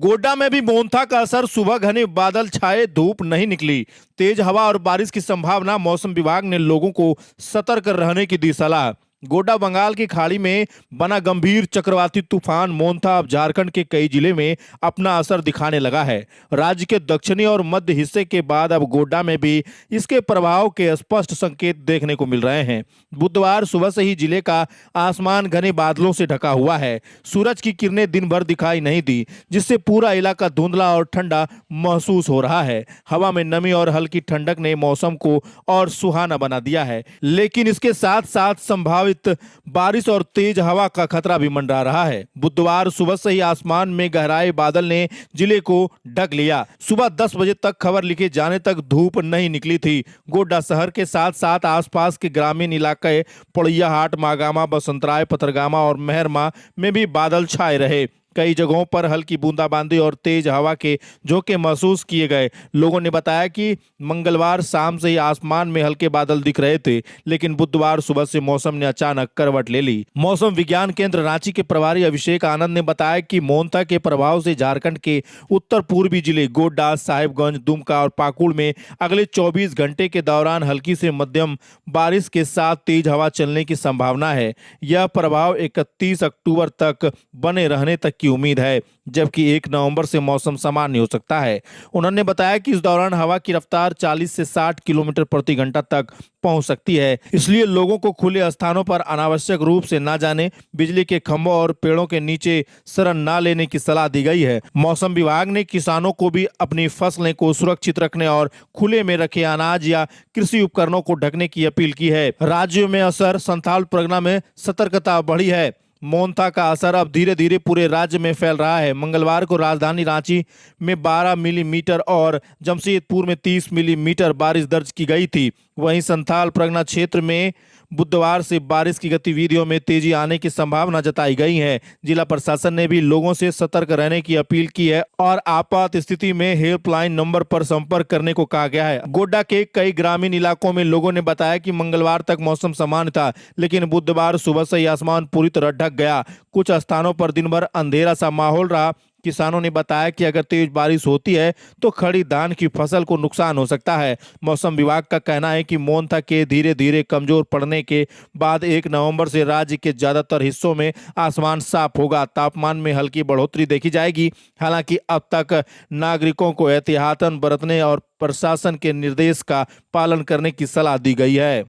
गोड्डा में भी मोन्था का असर। सुबह घने बादल छाए, धूप नहीं निकली। तेज हवा और बारिश की संभावना। मौसम विभाग ने लोगों को सतर्क रहने की दी सलाह। गोड्डा बंगाल की खाड़ी में बना गंभीर चक्रवाती तूफान मोन्था अब झारखंड के कई जिले में अपना असर दिखाने लगा है। राज्य के दक्षिणी और मध्य हिस्से के बाद अब गोड्डा में भी इसके प्रभाव के स्पष्ट संकेत देखने को मिल रहे हैं। बुधवार सुबह से ही जिले का आसमान घने बादलों से ढका हुआ है। सूरज की किरणें दिन भर दिखाई नहीं दी, जिससे पूरा इलाका धुंधला और ठंडा महसूस हो रहा है। हवा में नमी और हल्की ठंडक ने मौसम को और सुहाना बना दिया है, लेकिन इसके साथ साथ संभावित बारिश और तेज हवा का खतरा भी मंडरा रहा है। बुधवार सुबह से ही आसमान में गहराए बादल ने जिले को ढक लिया। सुबह 10 बजे तक खबर लिखे जाने तक धूप नहीं निकली थी। गोड्डा शहर के साथ साथ आसपास के ग्रामीण इलाके पोड़ैयाहाट, मागामा, बसंतराय, पथरगामा और मेहरमा में भी बादल छाए रहे। कई जगहों पर हल्की बूंदाबांदी और तेज हवा के झोंके महसूस किए गए। लोगों ने बताया कि मंगलवार शाम से ही आसमान में हल्के बादल दिख रहे थे, लेकिन बुधवार सुबह से मौसम ने अचानक करवट ले ली। मौसम विज्ञान केंद्र रांची के प्रभारी अभिषेक आनंद ने बताया कि मोन्था के प्रभाव से झारखंड के उत्तर पूर्वी जिले गोड्डा, साहिबगंज, दुमका और पाकुड़ में अगले 24 घंटे के दौरान हल्की से मध्यम बारिश के साथ तेज हवा चलने की संभावना है। यह प्रभाव 31 अक्टूबर तक बने रहने तक की उम्मीद है, जबकि 1 नवंबर से मौसम सामान्य हो सकता है। उन्होंने बताया कि इस दौरान हवा की रफ्तार 40 से 60 किलोमीटर प्रति घंटा तक पहुंच सकती है, इसलिए लोगों को खुले स्थानों पर अनावश्यक रूप से ना जाने, बिजली के खंभों और पेड़ों के नीचे शरण ना लेने की सलाह दी गई है। मौसम विभाग ने किसानों को भी अपनी फसलें को सुरक्षित रखने और खुले में रखे अनाज या कृषि उपकरणों को ढकने की अपील की है। राज्यों में असर। संथाल परगना में सतर्कता बढ़ी है। मोन्था का असर अब धीरे धीरे पूरे राज्य में फैल रहा है। मंगलवार को राजधानी रांची में 12 मिलीमीटर और जमशेदपुर में 30 मिलीमीटर बारिश दर्ज की गई थी। वहीं संथाल परगना क्षेत्र में बुधवार से बारिश की गतिविधियों में तेजी आने की संभावना जताई गई है। जिला प्रशासन ने भी लोगों से सतर्क रहने की अपील की है और आपात स्थिति में हेल्पलाइन नंबर पर संपर्क करने को कहा गया है। गोड्डा के कई ग्रामीण इलाकों में लोगों ने बताया कि मंगलवार तक मौसम सामान्य था, लेकिन बुधवार सुबह से ही आसमान पूरी तरह ढक गया। कुछ स्थानों पर दिन भर अंधेरा सा माहौल रहा। किसानों ने बताया कि अगर तेज बारिश होती है तो खड़ी धान की फसल को नुकसान हो सकता है। मौसम विभाग का कहना है कि मोन्था के धीरे धीरे कमजोर पड़ने के बाद 1 नवंबर से राज्य के ज्यादातर हिस्सों में आसमान साफ होगा। तापमान में हल्की बढ़ोतरी देखी जाएगी। हालांकि अब तक नागरिकों को एहतियातन बरतने और प्रशासन के निर्देश का पालन करने की सलाह दी गई है।